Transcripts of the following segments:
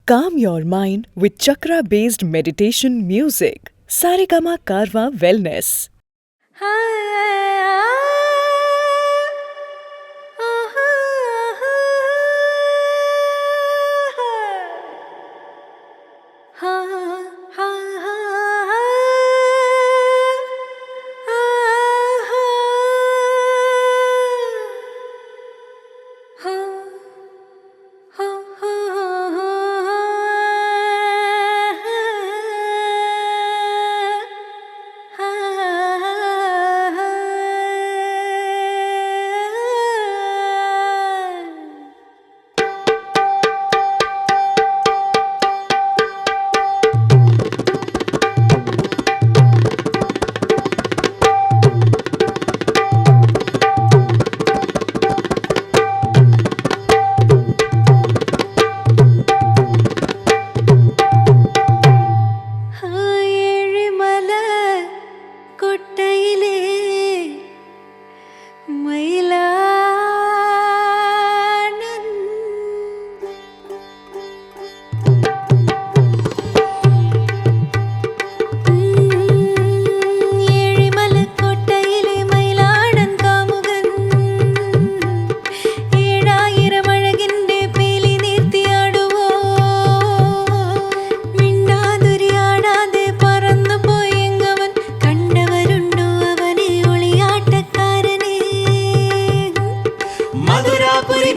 Calm your mind with chakra-based meditation music. Saregama Karwa Wellness.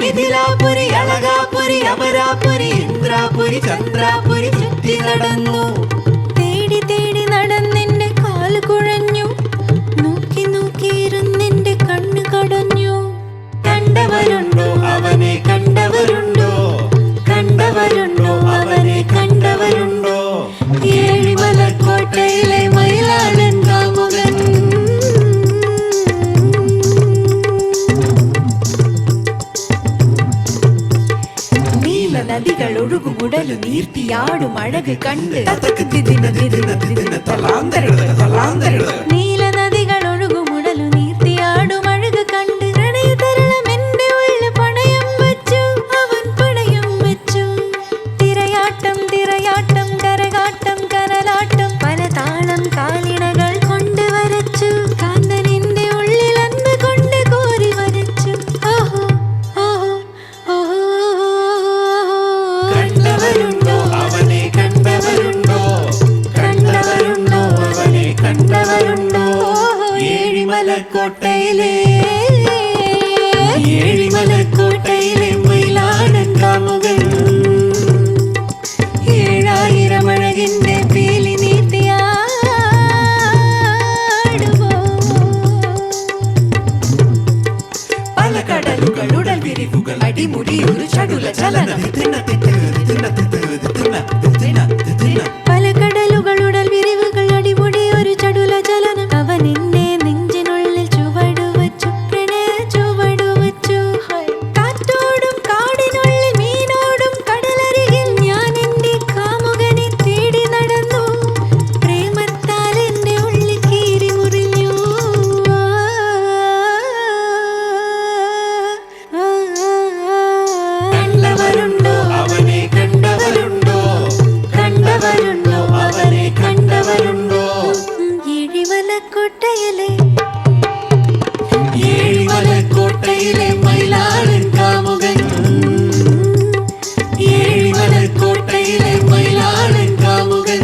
Mithilapuri Alakapuri അമരാപുരി ഇന്ദ്രാപുരി ചന്ദ്രാപുരി ചുറ്റി നടന്നു. തേടി തേടി നടന്നെന്റെ കാല് കുഴഞ്ഞു, നോക്കി നോക്കിയിരുന്നെന്റെ കണ്ണ് കടഞ്ഞു. കണ്ടവരുണ്ടോ അവനെ കണ്ടവരുണ്ടോ, കണ്ടവരുണ്ടോ അവനെ കണ്ടവരുണ്ടോ? ഏഴിമലക്കോട്ടയിലെ മയിലാടൻ കാമുകൻ. നദികൾ ഒഴുകുകുടലു നീർത്തിയാടും അഴക് കണ്ട് നീല നദികൾ ഒഴുകുമുടലു നീർത്തിയാടും അഴക് കണ്ട് പ്രണയതരളം എന്റെ ഉള്ളിൽ പണയം വച്ചു, അവൻ പണയം വച്ചു. തിരയാട്ടം തിരയാട്ടം കരകാട്ടം കനലാട്ടം പല താളം കാലിണകൾ കൊണ്ട് വരച്ചു. കാന്തൻ എന്റെ ഉള്ളിൽ അന്ന് കൊണ്ട് കോരി വരച്ചു. ഓഹോ ഓഹോ ഓഹോ. കണ്ടവരുണ്ടോ അവനെ കണ്ടവരുണ്ടോ, കണ്ടവരുണ്ടോ അവനെ കണ്ടവരുണ്ടോ? ഏഴിമലക്കോട്ടയിലെ ഏഴിമലക്കോട്ടയിലെ മയിലാടൻ കാമുകൻ. 7000 അഴകിന്റെ പീലി നീർത്തിയാടുവോ. പല കടലുകൾ ഉടൽ വിരിവുകൾ അടിമുടി ഒരു ചടുല ചലനം. പല കടലുകൾ ഉടൽ വിരിവുകൾ അടിമുടി ഒരു ചടുല ചലനം. അവൻ എന്നെ നെഞ്ചിനുള്ളിൽ ചുവടുവച്ചു, പ്രണയ ചുവടുവച്ചു. കാറ്റോടും കാടിനുള്ളിൽ മീനോടും കടലരികിൽ ഞാൻ എന്റെ കാമുകനെ തേടി നടന്നു. പ്രേമത്താൽ എന്റെ ഉള്ളിൽ കീറി മുറിഞ്ഞു. കണ്ടവരുണ്ടോ അവനെ കണ്ടവരുണ്ടോ, കണ്ടവരുണ്ടോ അവനെ കണ്ടവരുണ്ടോ? ഏഴിമലക്കോട്ടയിലെ ഏഴിമലക്കോട്ടയിലെ മയിലാടൻ കാമുകൻ. ഏഴിമലക്കോട്ടയിലെ മയിലാടൻ കാമുകൻ.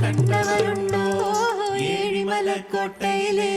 കണ്ടവരുണ്ടോ ഏഴിമലക്കോട്ടയിലെ